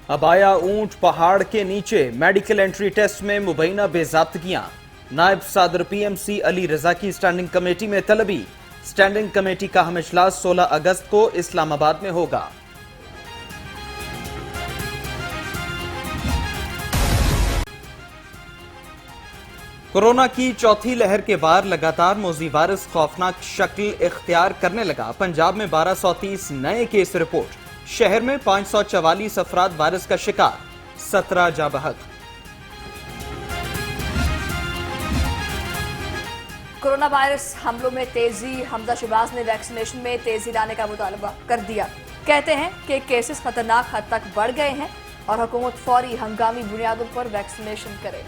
अब आया ऊंट पहाड़ के नीचे, मेडिकल एंट्री टेस्ट में मुबैना बेज़ाब्तगियां। नायब सदर पीएमसी अली रजा की स्टैंडिंग कमेटी में तलबी। स्टैंडिंग कमेटी का अहम इजलास 16 अगस्त को इस्लामाबाद में होगा। कोरोना की चौथी लहर के बाद लगातार मोज़ी वायरस खौफनाक शक्ल इख्तियार करने लगा। पंजाब में 1230 नए केस रिपोर्ट। शहर में 544 अफराद वायरस का शिकार, 17 जाँ बहक। कोरोना वायरस हमलों में तेजी। हमजा शहबाज ने वैक्सीनेशन में तेजी लाने का मुतालबा कर दिया। कहते हैं कि केसेस खतरनाक हद तक बढ़ गए हैं और हुकूमत फौरी हंगामी बुनियादों पर वैक्सीनेशन करे।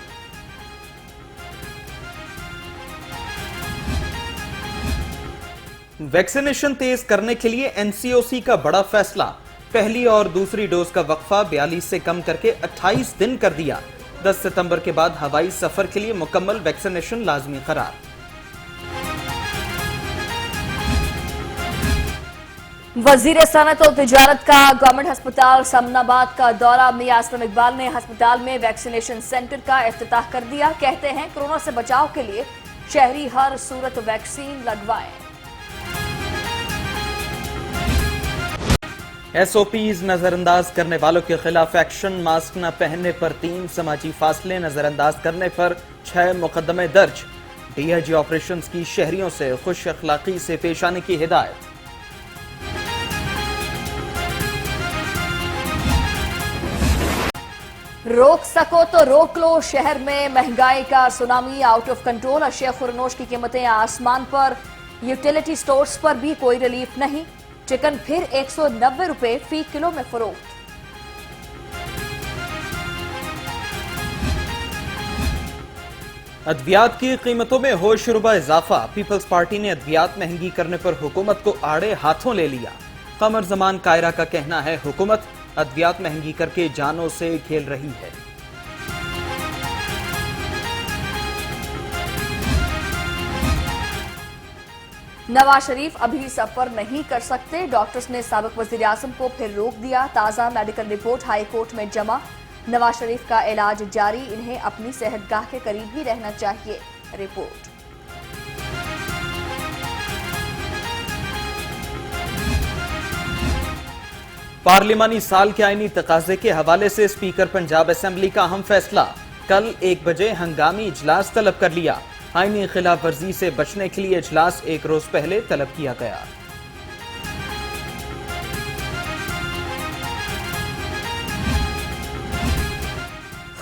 वैक्सीनेशन तेज करने के लिए एनसीओसी का बड़ा फैसला। पहली और दूसरी डोज का वक्फा 42 से कम करके 28 दिन कर दिया। 10 सितंबर के बाद हवाई सफर के लिए मुकम्मल वैक्सीनेशन लाजमी करार। वजीर सनत और तिजारत का गवर्नमेंट अस्पताल समनाबाद का दौरा। मियां असलम इकबाल ने अस्पताल में वैक्सीनेशन सेंटर का इफ्तिताह कर दिया। कहते हैं कोरोना से बचाव के लिए शहरी हर सूरत वैक्सीन लगवाएं। एसओपीज नजरअंदाज करने वालों के खिलाफ एक्शन। मास्क न पहनने पर 3, समाजी फासले नजरअंदाज करने पर 6 मुकदमे दर्ज। डीआईजी ऑपरेशंस की शहरियों से खुश अखलाकी से पेश आने की हिदायत। रोक सको तो रोक लो। शहर में महंगाई का सुनामी आउट ऑफ कंट्रोल। अशिया खुरनोश की कीमतें आसमान पर। यूटिलिटी स्टोर्स पर भी कोई रिलीफ नहीं। चिकन फिर 190 रुपए फी किलो में फरोख्त। अद्वियात की कीमतों में होशरुबा इजाफा। पीपल्स पार्टी ने अद्वियात महंगी करने पर हुकूमत को आड़े हाथों ले लिया। कमर जमान कायरा का कहना है हुकूमत अद्वियात महंगी करके जानों से खेल रही है। नवाज शरीफ अभी सफर नहीं कर सकते। डॉक्टर्स ने साबिक वजीर आजम को फिर रोक दिया। ताज़ा मेडिकल रिपोर्ट हाई कोर्ट में जमा। नवाज शरीफ का इलाज जारी। इन्हें अपनी सेहतगाह के करीब ही रहना चाहिए। रिपोर्ट। पार्लिमानी साल के आईनी तकाजे के हवाले से स्पीकर पंजाब असेंबली का अहम फैसला। कल 1 बजे हंगामी इजलास तलब कर लिया। आईनी खिलाफ वर्जी से बचने के लिए इजलास 1 रोज पहले तलब किया गया।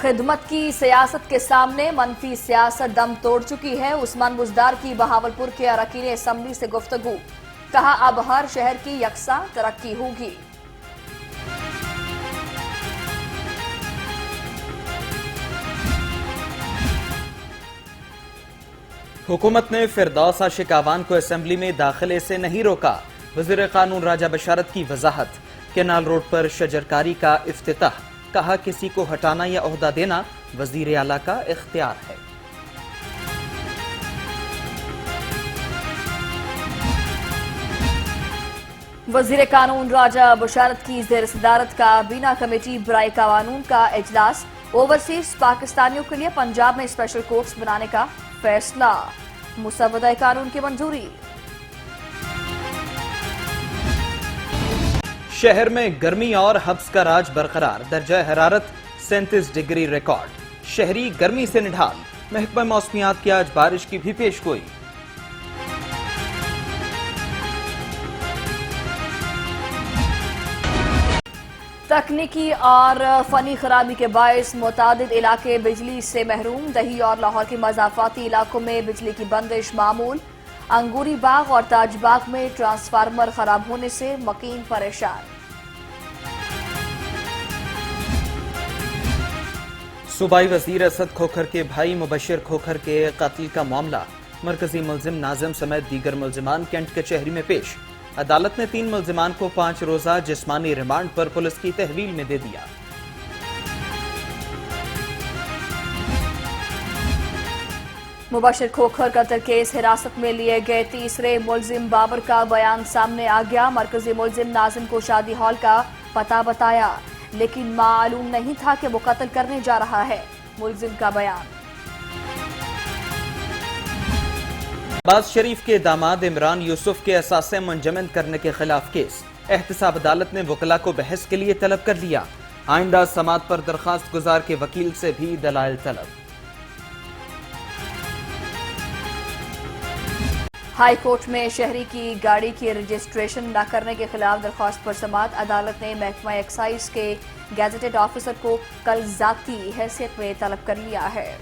खिदमत की सियासत के सामने मनफी सियासत दम तोड़ चुकी है। उस्मान बुजदार की बहावलपुर के अरकान असेंबली से गुफ्तगू। कहा अब हर शहर की यकसा तरक्की होगी। हुकूमत ने फिरदौस आशिक आवान को असेंबली में दाखिले से नहीं रोका। वज़ीर कानून राजा बशारत की वजाहत। केनाल रोड पर शजरकारी का इफ्तिताह। कहा किसी को हटाना या ओहदा देना वजीर आला का इख्तियार है। वजीर कानून राजा बशारत की ज़ेर सदारत का बीना कमेटी बराए कानून का इजलास। ओवरसीज पाकिस्तानियों के लिए पंजाब में स्पेशल कोर्ट्स बनाने का फैसला। मुसव्वदा कानून की मंजूरी। शहर में गर्मी और हब्स का राज बरकरार। दर्जा हरारत 37 डिग्री रिकॉर्ड। शहरी गर्मी से निढाल। महकमा मौसमियात की आज बारिश की भी पेशगोई। तकनीकी और फनी खराबी के बायस मुतादिद इलाके बिजली से महरूम। दही और लाहौर के मज़ाफाती इलाकों में बिजली की बंदिश मामूल। अंगूरी बाग और ताज बाग में ट्रांसफार्मर खराब होने से मकीन परेशान। सूबाई वजीर असद खोखर के भाई मुबशिर खोखर के कत्ल का मामला। मरकजी मुलजिम नाजिम समेत दीगर मुलजिमान कैंट कचहरी में पेश। अदालत ने 3 मुलजिमान को 5 रोजा जिस्मानी रिमांड पर पुलिस की तहवील में दे दिया। मुबशिर खोखर कत्ल केस हिरासत में लिए गए तीसरे मुलजिम बाबर का बयान सामने आ गया। मरकजी मुलजिम नाजिम को शादी हॉल का पता बताया। لیکن معلوم نہیں تھا کہ وہ قتل کرنے جا رہا ہے، ملزم کا بیان۔ نواز شریف کے داماد عمران یوسف کے اثاثے منجمد کرنے کے خلاف کیس، احتساب عدالت نے وکلاء کو بحث کے لیے طلب کر لیا، آئندہ سماعت پر درخواست گزار کے وکیل سے بھی دلائل طلب۔ ہائی کورٹ میں شہری کی گاڑی کی رجسٹریشن نہ کرنے کے خلاف درخواست پر سماعت، عدالت نے محکمہ ایکسائز کے گیزیٹڈ آفیسر کو کل ذاتی حیثیت میں طلب کر لیا ہے۔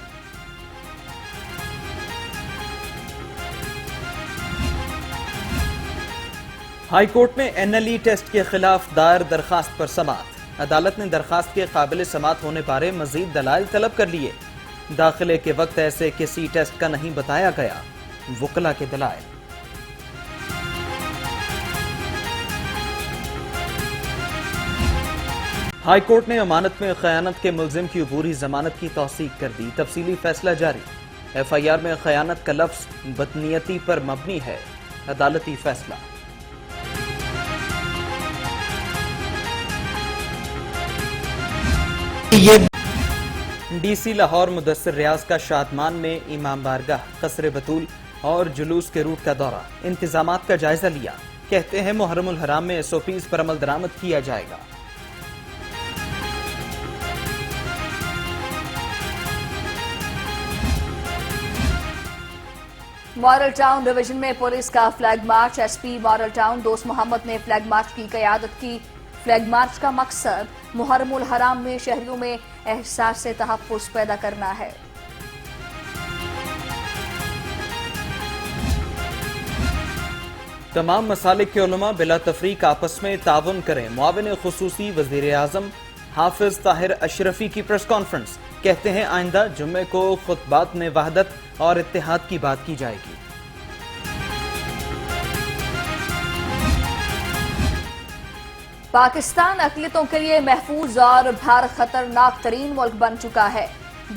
ہائی کورٹ میں این ایل ای ٹیسٹ کے خلاف دائر درخواست پر سماعت، عدالت نے درخواست کے قابل سماعت ہونے بارے مزید دلائل طلب کر لیے، داخلے کے وقت ایسے کسی ٹیسٹ کا نہیں بتایا گیا، وکلاء کے دلائل۔ ہائی کورٹ نے امانت میں خیانت کے ملزم کی عبوری ضمانت کی توثیق کر دی، تفصیلی فیصلہ جاری، ایف آئی آر میں خیانت کا لفظ بدنیتی پر مبنی ہے، عدالتی فیصلہ۔ ڈی سی لاہور مدثر ریاض کا شادمان میں امام بارگاہ، قصر بطول اور جلوس کے روٹ کا دورہ، انتظامات کا جائزہ لیا، کہتے ہیں محرم الحرام میں ایس او پیز پر عمل درآمد کیا جائے گا۔ ماڈل ٹاؤن ڈویژن میں پولیس کا flag march, S P model town دوست محمد نے فلیگ مارچ کی قیادت کی۔ فلیگ مارچ کا مقصد محرم الحرام میں شہریوں میں احساس تحفظ پیدا کرنا ہے۔ تمام مسالک کے علماء بلا تفریق آپس میں تعاون کریں، معاون خصوصی وزیر اعظم حافظ طاہر اشرفی کی پریس کانفرنس، کہتے ہیں آئندہ جمعے کو خطبات میں وحدت اور اتحاد کی بات کی جائے گی۔ پاکستان اقلیتوں کے لیے محفوظ اور بھار خطرناک ترین ملک بن چکا ہے،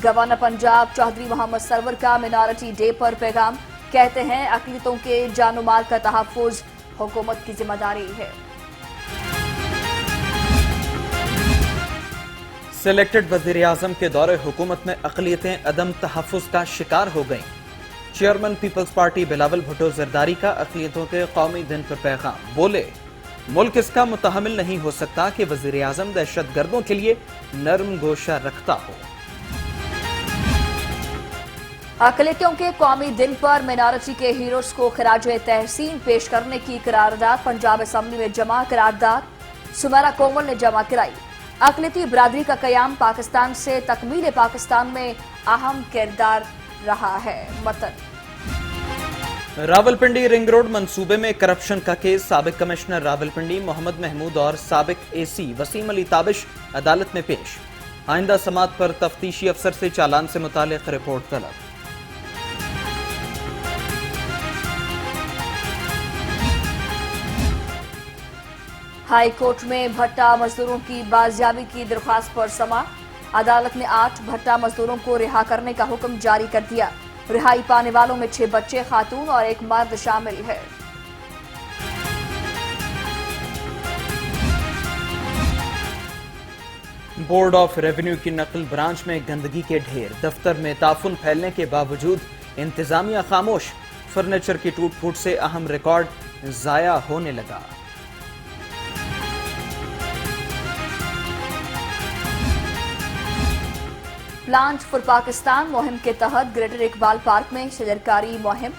گورنر پنجاب چودھری محمد سرور کا مینارٹی ڈے پر پیغام، کہتے ہیں اقلیتوں کے جان و مال کا تحفظ حکومت کی ذمہ داری ہے۔ سلیکٹڈ وزیر اعظم کے دور حکومت میں اقلیتیں عدم تحفظ کا شکار ہو گئیں، چیئرمین پیپلز پارٹی بلاول بھٹو زرداری کا اقلیتوں کے قومی دن پر پیغام، بولے ملک اس کا متحمل نہیں ہو سکتا کہ وزیر اعظم دہشت گردوں کے لیے نرم گوشہ رکھتا ہو۔ اقلیتوں کے قومی دن پر مینارٹی کے ہیروز کو خراج تحسین پیش کرنے کی قرارداد پنجاب اسمبلی میں جمع، قرارداد سمیرا کومل نے جمع کرائی۔ اقلیتی برادری کا قیام پاکستان سے تکمیل پاکستان میں اہم کردار رہا ہے، متن راولپنڈی رنگ روڈ منصوبے میں کرپشن کا کیس، سابق کمشنر راولپنڈی محمد محمود اور سابق اے سی وسیم علی تابش عدالت میں پیش، آئندہ سماعت پر تفتیشی افسر سے چالان سے متعلق رپورٹ طلب۔ ہائی کورٹ میں بھٹا مزدوروں کی بازیابی کی درخواست پر سماعت، عدالت نے 8 بھٹا مزدوروں کو رہا کرنے کا حکم جاری کر دیا، رہائی پانے والوں میں 6 بچے، خاتون اور 1 مرد شامل ہے۔ بورڈ آف ریونیو کی نقل برانچ میں گندگی کے ڈھیر، دفتر میں تعفن پھیلنے کے باوجود انتظامیہ خاموش، فرنیچر کی ٹوٹ پھوٹ سے اہم ریکارڈ ضائع ہونے لگا۔ پلانٹ فار پاکستان مہم کے تحت گریٹر اقبال پارک میں شجرکاری مہم،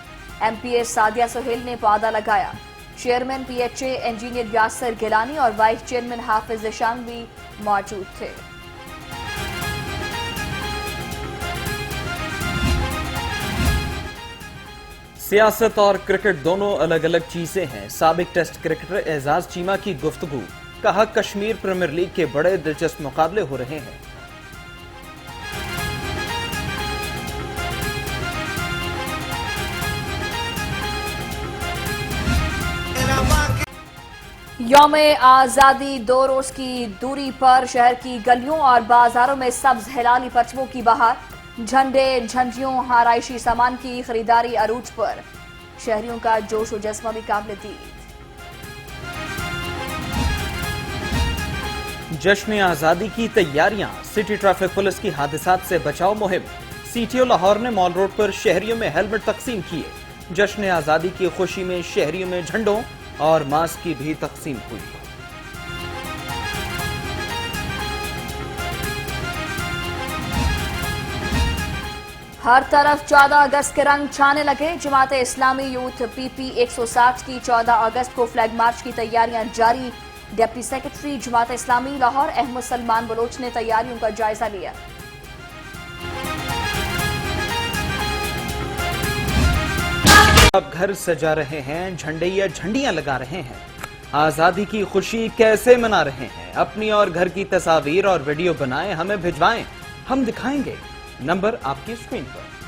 M P A Sadia Sohail نے پودا لگایا، chairman P H A engineer Yasir Gilani اور وائس چیئرمین حافظ ذیشان بھی موجود تھے۔ سیاست اور کرکٹ دونوں الگ الگ چیزیں ہیں، سابق ٹیسٹ کرکٹر اعزاز چیمہ کی گفتگو، کہا کشمیر پریمیئر لیگ کے بڑے دلچسپ مقابلے ہو رہے ہیں۔ یوم آزادی 2 روز کی دوری پر شہر کی گلیوں اور بازاروں میں سبز ہلالی پرچموں کی بہار، جھنڈے، جھنڈیوں، آرائشی سامان کی خریداری عروج پر، شہریوں کا جوش و جذبہ بھی قابل دید۔ जश्न आज़ादी की तैयारियां, सिटी ट्रैफिक पुलिस की हादसात से बचाव मुहिम। सीटीओ लाहौर ने मॉल रोड पर शहरियों में हेलमेट तकसीम किए। जश्न आज़ादी की खुशी में शहरियों में झंडों और मास्क की भी तकसीम हुई। हर तरफ 14 अगस्त के रंग छाने लगे। जमात इस्लामी यूथ PP 160 की 14 अगस्त को फ्लैग मार्च की तैयारियां जारी। Deputy secretary Jamaat Islami Lahore Ahmad Salman Bloch ने तैयारियों का जायजा लिया। अब घर सजा रहे हैं, झंडे या झंडियां लगा रहे हैं, आजादी की खुशी कैसे मना रहे हैं? अपनी और घर की तस्वीर और वीडियो बनाएं, हमें भिजवाएं, हम दिखाएंगे। नंबर आपकी स्क्रीन पर।